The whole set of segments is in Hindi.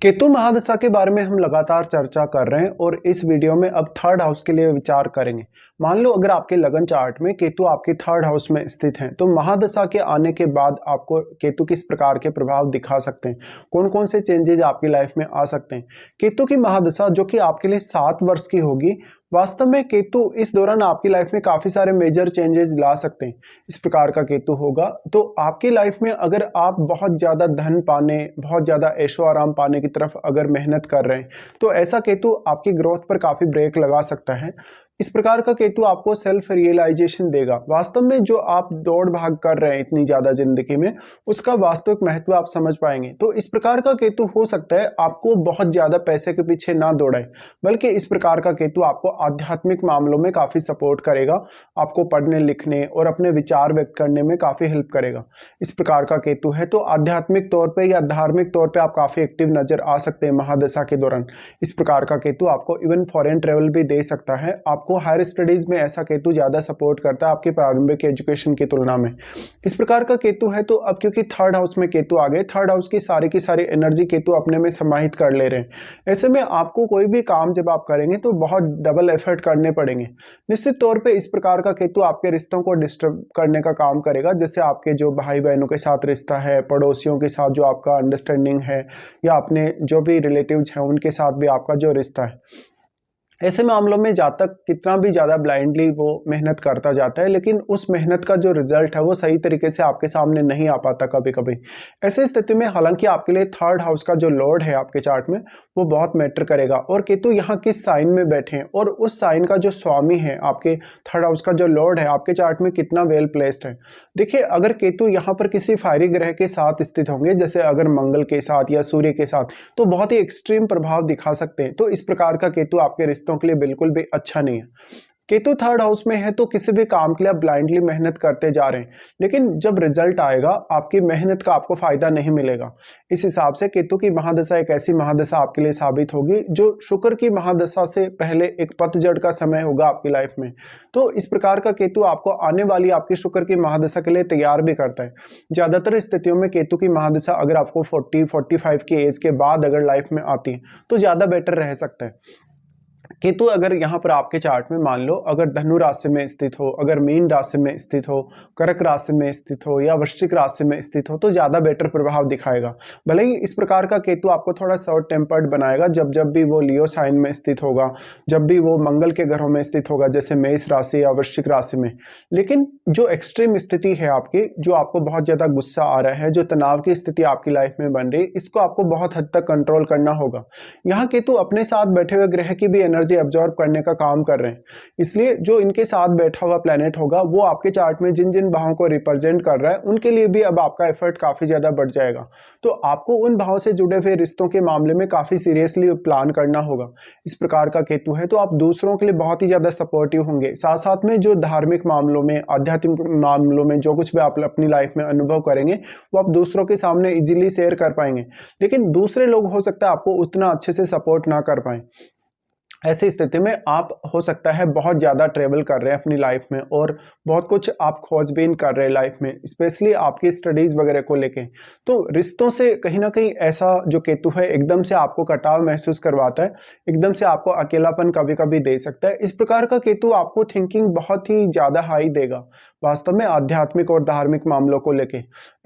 केतु महादशा के बारे में हम लगातार चर्चा कर रहे हैं और इस वीडियो में अब थर्ड हाउस के लिए विचार करेंगे। मान लो अगर आपके लगन चार्ट में केतु आपके थर्ड हाउस में स्थित हैं, तो महादशा के आने के बाद आपको केतु किस प्रकार के प्रभाव दिखा सकते हैं, कौन कौन से चेंजेस आपकी लाइफ में आ सकते हैं। केतु की महादशा जो कि आपके लिए 7 वर्ष की होगी, वास्तव में केतु इस दौरान आपकी लाइफ में काफी सारे मेजर चेंजेस ला सकते हैं। इस प्रकार का केतु होगा तो आपकी लाइफ में अगर आप बहुत ज्यादा धन पाने, बहुत ज्यादा ऐशो आराम पाने की तरफ अगर मेहनत कर रहे हैं, तो ऐसा केतु आपकी ग्रोथ पर काफी ब्रेक लगा सकता है। इस प्रकार का केतु आपको सेल्फ रियलाइजेशन देगा। वास्तव में जो आप दौड़ भाग कर रहे हैं इतनी ज्यादा जिंदगी में, उसका वास्तविक महत्व आप समझ पाएंगे। तो इस प्रकार का केतु हो सकता है आपको बहुत ज्यादा पैसे के पीछे ना दौड़ाए, बल्कि इस प्रकार का केतु आपको आध्यात्मिक मामलों में काफी सपोर्ट करेगा, आपको पढ़ने लिखने और अपने विचार व्यक्त करने में काफी हेल्प करेगा। इस प्रकार का केतु है तो आध्यात्मिक तौर पे या धार्मिक तौर पे आप काफी एक्टिव नजर आ सकते हैं महादशा के दौरान। इस प्रकार का केतु आपको इवन फॉरेन ट्रेवल भी दे सकता है। आपको हायर स्टडीज में ऐसा केतु ज्यादा सपोर्ट करता है आपकी प्रारंभिक एजुकेशन की तुलना में। इस प्रकार का केतु है तो अब क्योंकि थर्ड हाउस में केतु आ गए, थर्ड हाउस की सारी एनर्जी केतु अपने में समाहित कर ले रहे हैं। ऐसे में आपको कोई भी काम जब आप करेंगे तो बहुत डबल एफर्ट करने पड़ेंगे। निश्चित तौर पे इस प्रकार का केतु आपके रिश्तों को डिस्टर्ब करने का काम करेगा, जैसे आपके जो भाई बहनों के साथ रिश्ता है, पड़ोसियों के साथ जो आपका अंडरस्टैंडिंग है, या अपने जो भी रिलेटिव्स हैं उनके साथ भी आपका जो रिश्ता है। ऐसे मामलों में जातक कितना भी ज्यादा ब्लाइंडली वो मेहनत करता जाता है, लेकिन उस मेहनत का जो रिजल्ट है वो सही तरीके से आपके सामने नहीं आ पाता कभी कभी। ऐसी स्थिति में हालांकि आपके लिए थर्ड हाउस का जो लॉर्ड है आपके चार्ट में वो बहुत मैटर करेगा, और केतु यहाँ किस साइन में बैठे हैं और उस साइन का जो स्वामी है, आपके थर्ड हाउस का जो लॉर्ड है आपके चार्ट में कितना वेल प्लेस्ड है। देखिए, अगर केतु यहाँ पर किसी फायरी ग्रह के साथ स्थित होंगे, जैसे अगर मंगल के साथ या सूर्य के साथ, तो बहुत ही एक्सट्रीम प्रभाव दिखा सकते हैं। तो इस प्रकार का केतु आपके रिश्तों के लिए बिल्कुल भी अच्छा नहीं है। केतु थर्ड हाउस में है तो किसी भी काम के लिए आप ब्लाइंडली मेहनत करते जा रहे हैं, लेकिन जब रिजल्ट आएगा आपकी मेहनत का आपको फायदा नहीं मिलेगा। इस हिसाब से केतु की महादशा एक ऐसी महादशा आपके लिए साबित होगी जो शुक्र की महादशा से पहले एक पतझड़ का समय होगा आपकी लाइफ में। तो इस प्रकार का केतु आपको आने वाली आपकी शुक्र की महादशा के लिए तैयार भी करता है। ज्यादातर स्थितियों में केतु की महादशा अगर आपको 40-45 की एज के बाद अगर लाइफ में आती है तो ज्यादा बेटर रह सकता है। केतु अगर यहाँ पर आपके चार्ट में मान लो अगर धनु राशि में स्थित हो, अगर मीन राशि में स्थित हो, कर्क राशि में स्थित हो या वृश्चिक राशि में स्थित हो, तो ज्यादा बेटर प्रभाव दिखाएगा। भले ही इस प्रकार का केतु आपको थोड़ा शॉर्ट टेम्पर्ड बनाएगा जब जब भी वो लियो साइन में स्थित होगा, जब भी वो मंगल के घरों में स्थित होगा, जैसे मेष राशि या वृश्चिक राशि में। लेकिन जो एक्सट्रीम स्थिति है आपकी, जो आपको बहुत ज्यादा गुस्सा आ रहा है, जो तनाव की स्थिति आपकी लाइफ में बन रही है, इसको आपको बहुत हद तक कंट्रोल करना होगा। यहाँ केतु अपने साथ बैठे हुए ग्रह की भी एनर्जी एब्जॉर्ब करने का काम कर रहे हैं, इसलिए जो इनके साथ बैठा हुआ प्लेनेट होगा वो आपके चार्ट में जिन जिन भावों को रिप्रेजेंट कर रहा है उनके लिए भी अब आपका एफर्ट काफी ज्यादा बढ़ जाएगा। तो आपको उन भाव से जुड़े हुए रिश्तों के मामले में काफी सीरियसली प्लान करना होगा। इस प्रकार का केतु है तो आप दूसरों के लिए बहुत ही ज्यादा सपोर्टिव होंगे। साथ साथ में जो धार्मिक मामलों में, आध्यात्मिक मामलों में जो कुछ भी आप अपनी लाइफ में अनुभव करेंगे वो आप दूसरों के सामने इजीली शेयर कर पाएंगे, लेकिन दूसरे लोग हो सकता है आपको उतना अच्छे से सपोर्ट ना कर पाए। ऐसी स्थिति में आप हो सकता है बहुत ज़्यादा ट्रेवल कर रहे हैं अपनी लाइफ में और बहुत कुछ आप खोजबीन कर रहे हैं लाइफ में, स्पेशली आपकी स्टडीज़ वगैरह को लेके। तो रिश्तों से कहीं ना कहीं ऐसा जो केतु है एकदम से आपको कटाव महसूस करवाता है, एकदम से आपको अकेलापन कभी कभी दे सकता है। इस प्रकार का केतु आपको थिंकिंग बहुत ही ज़्यादा हाई देगा वास्तव में आध्यात्मिक और धार्मिक मामलों को लेके।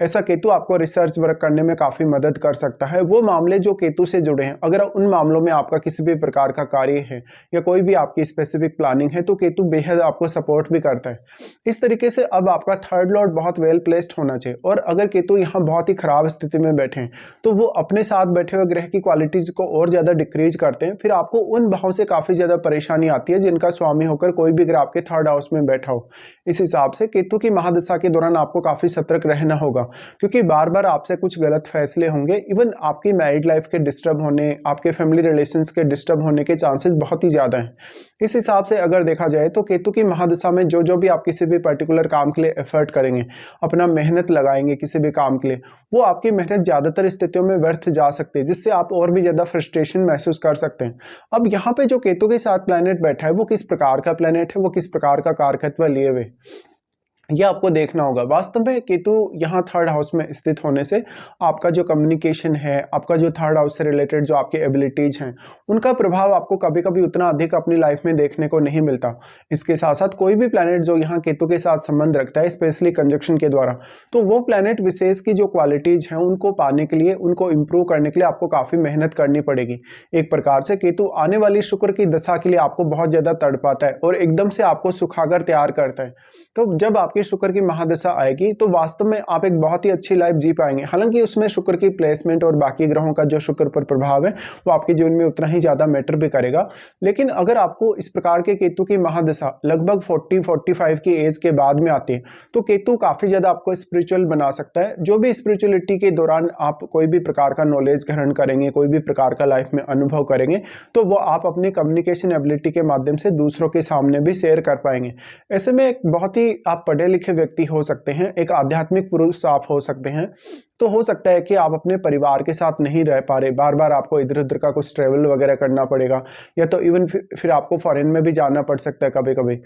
ऐसा केतु आपको रिसर्च वर्क करने में काफ़ी मदद कर सकता है। वो मामले जो केतु से जुड़े हैं, अगर उन मामलों में आपका किसी भी प्रकार का कार्य है या कोई भी आपकी स्पेसिफिक प्लानिंग है, तो केतु बेहद आपको सपोर्ट भी करता है। इस तरीके से अब आपका थर्ड लॉर्ड बहुत वेल प्लेस्ड होना चाहिए। और अगर केतु यहाँ बहुत ही खराब स्थिति में बैठे हैं तो वो अपने साथ बैठे हुए ग्रह की क्वालिटीज को और ज्यादा डिक्रीज करते हैं। फिर आपको उन भाव से काफी ज्यादा परेशानी आती है जिनका स्वामी होकर कोई भी ग्रह आपके थर्ड हाउस में बैठा हो। इस हिसाब से केतु की महादशा के दौरान आपको काफी सतर्क रहना होगा, क्योंकि बार बार आपसे कुछ गलत फैसले होंगे। इवन आपकी मैरिड लाइफ के डिस्टर्ब होने, आपके फैमिली रिलेशंस के डिस्टर्ब होने के चांसेस बहुत ही ज्यादा है। इस हिसाब से अगर देखा जाए तो केतु की महादशा में जो जो भी आप किसी भी पर्टिकुलर काम के लिए एफर्ट करेंगे, अपना मेहनत लगाएंगे किसी भी काम के लिए, वो आपकी मेहनत ज्यादातर स्थितियों में व्यर्थ जा सकती है, जिससे आप और भी ज्यादा फ्रस्ट्रेशन महसूस कर सकते हैं। अब यहाँ पे जो केतु के साथ प्लैनेट बैठा है वो किस प्रकार का प्लैनेट है, वो किस प्रकार का कारकत्व लिए हुए। ये आपको देखना होगा। वास्तव में केतु यहाँ थर्ड हाउस में स्थित होने से आपका जो कम्युनिकेशन है, आपका जो थर्ड हाउस से रिलेटेड जो आपकी एबिलिटीज़ हैं, उनका प्रभाव आपको कभी-कभी उतना अधिक अपनी लाइफ में देखने को नहीं मिलता। इसके साथ-साथ कोई भी प्लैनेट जो यहाँ केतु के साथ संबंध रखता है, स्पेशली कंजंक्शन के द्वारा, तो वो प्लैनेट विशेष की जो क्वालिटीज़ हैं, उनको पाने के लिए, उनको इम्प्रूव करने के लिए आपको काफ़ी मेहनत करनी पड़ेगी। एक प्रकार से केतु आने वाली शुक्र की दशा के लिए आपको बहुत ज़्यादा तड़पाता है और एकदम से आपको सुखाकर तैयार करता है। तो जब आपकी शुक्र की महादशा आएगी तो वास्तव में आप एक बहुत ही अच्छी लाइफ जी पाएंगे। हालांकि उसमें शुक्र की प्लेसमेंट और बाकी ग्रहों का जो शुक्र पर प्रभाव है वो आपके जीवन में उतना ही ज्यादा मैटर भी करेगा। लेकिन अगर आपको इस प्रकार के केतु की महादशा लगभग 40-45 की एज के बाद में आती है तो केतु काफी ज्यादा आपको स्पिरिचुअल बना सकता है। जो भी स्पिरिचुअलिटी के दौरान आप कोई भी प्रकार का नॉलेज ग्रहण करेंगे, कोई भी प्रकार का लाइफ में अनुभव करेंगे, तो वो आप अपनी कम्युनिकेशन एबिलिटी के माध्यम से दूसरों के सामने भी शेयर कर पाएंगे। ऐसे में एक बहुत ही आप पढ़े लिखे व्यक्ति हो सकते हैं, एक आध्यात्मिक पुरुष आप हो सकते हैं। तो हो सकता है कि आप अपने परिवार के साथ नहीं रह पा रहे, बार बार आपको इधर उधर का कुछ ट्रेवल वगैरह करना पड़ेगा, या तो इवन फिर आपको फॉरेन में भी जाना पड़ सकता है कभी कभी।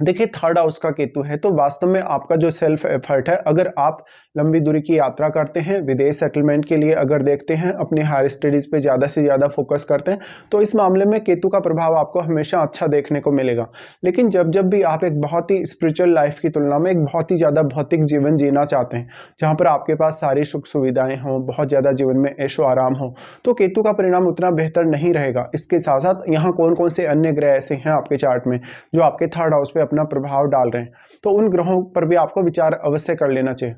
देखिए थर्ड हाउस का केतु है तो वास्तव में आपका जो सेल्फ एफर्ट है, अगर आप लंबी दूरी की यात्रा करते हैं, विदेश सेटलमेंट के लिए अगर देखते हैं, अपनी हायर स्टडीज पे ज़्यादा से ज़्यादा फोकस करते हैं, तो इस मामले में केतु का प्रभाव आपको हमेशा अच्छा देखने को मिलेगा। लेकिन जब जब भी आप एक बहुत ही स्पिरिचुअल लाइफ की तुलना में एक बहुत ही ज़्यादा भौतिक जीवन जीना चाहते हैं, जहाँ पर आपके पास सारी सुख सुविधाएं हों, बहुत ज़्यादा जीवन में ऐशो आराम हो, तो केतु का परिणाम उतना बेहतर नहीं रहेगा। इसके साथ साथ यहाँ कौन कौन से अन्य ग्रह ऐसे हैं आपके चार्ट में जो आपके थर्ड हाउस पे अपना प्रभाव डाल रहे हैं, तो उन ग्रहों पर भी आपको विचार अवश्य कर लेना चाहिए।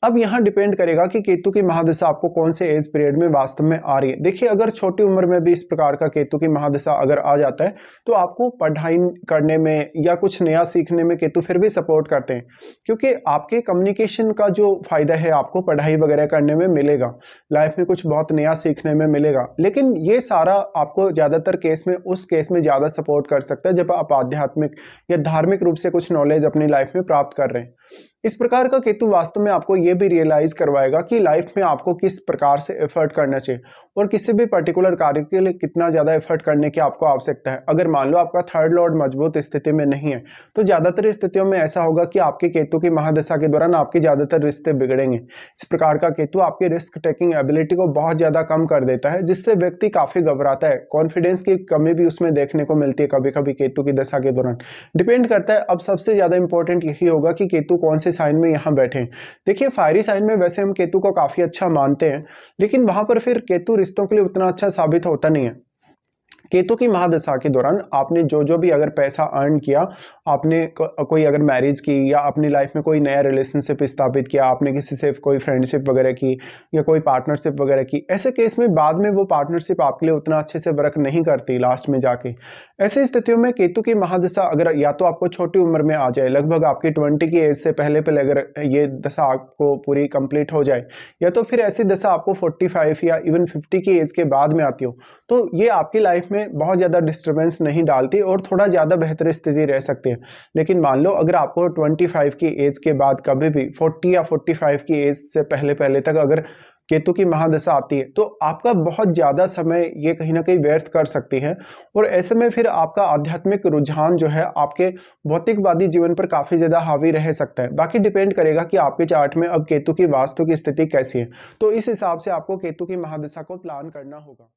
अब यहाँ डिपेंड करेगा कि केतु की महादशा आपको कौन से एज पीरियड में वास्तव में आ रही है। देखिए अगर छोटी उम्र में भी इस प्रकार का केतु की महादशा अगर आ जाता है तो आपको पढ़ाई करने में या कुछ नया सीखने में केतु फिर भी सपोर्ट करते हैं, क्योंकि आपके कम्युनिकेशन का जो फायदा है आपको पढ़ाई वगैरह करने में मिलेगा, लाइफ में कुछ बहुत नया सीखने में मिलेगा। लेकिन ये सारा आपको ज्यादातर केस में उस केस में ज्यादा सपोर्ट कर सकता है जब आप आध्यात्मिक या धार्मिक रूप से कुछ नॉलेज अपनी लाइफ में प्राप्त कर रहे हैं। इस प्रकार का केतु वास्तव में आपको यह भी रियलाइज करवाएगा कि लाइफ में आपको किस प्रकार से एफर्ट करना चाहिए और किसी भी पर्टिकुलर कार्य के लिए कितना ज्यादा एफर्ट करने की आपको आवश्यकता है। अगर मान लो आपका थर्ड लॉर्ड मजबूत स्थिति में नहीं है तो ज्यादातर स्थितियों में ऐसा होगा कि आपके केतु की महादशा के दौरान आपके ज्यादातर रिश्ते बिगड़ेंगे। इस प्रकार का केतु आपकी रिस्क टेकिंग एबिलिटी को बहुत ज्यादा कम कर देता है, जिससे व्यक्ति काफी घबराता है। कॉन्फिडेंस की कमी भी उसमें देखने को मिलती है कभी कभी केतु की दशा के दौरान। डिपेंड करता है। अब सबसे ज्यादा इंपॉर्टेंट यही होगा कि केतु कौन से साइन में यहाँ बैठे। देखिए फायरी साइन में वैसे हम केतु को काफी अच्छा मानते हैं, लेकिन वहां पर फिर केतु रिश्तों के लिए उतना अच्छा साबित होता नहीं है। केतु की महादशा के दौरान आपने जो जो भी अगर पैसा अर्न किया, आपने कोई अगर मैरिज की या अपनी लाइफ में कोई नया रिलेशनशिप स्थापित किया, आपने किसी से कोई फ्रेंडशिप वगैरह की या कोई पार्टनरशिप वगैरह की, ऐसे केस में बाद में वो पार्टनरशिप आपके लिए उतना अच्छे से वर्क नहीं करती लास्ट में जाके। ऐसी स्थितियों में केतु की महादशा अगर या तो आपको छोटी उम्र में आ जाए, लगभग आपकी 20 की एज से पहले पहले अगर ये दशा आपको पूरी कंप्लीट हो जाए, या तो फिर ऐसी दशा आपको 45 या इवन 50 की एज के बाद में आती हो, तो ये आपकी लाइफ में बहुत ज्यादा डिस्टरबेंस नहीं डालती और थोड़ा ज्यादा बेहतर स्थिति रह सकती है। लेकिन मान लो अगर आपको 25 की एज के बाद कभी भी 40 या 45 की एज से पहले पहले तक अगर केतु की महादशा आती है तो आपका बहुत ज्यादा समय ये कहीं ना कहीं व्यर्थ कर सकती है, और ऐसे में फिर आपका आध्यात्मिक रुझान जो है आपके भौतिकवादी जीवन पर काफी ज्यादा हावी रह सकता है। बाकी डिपेंड करेगा कि आपके चार्ट में अब केतु की वास्तु की स्थिति कैसी है, तो इस हिसाब से आपको केतु की महादशा को प्लान करना होगा।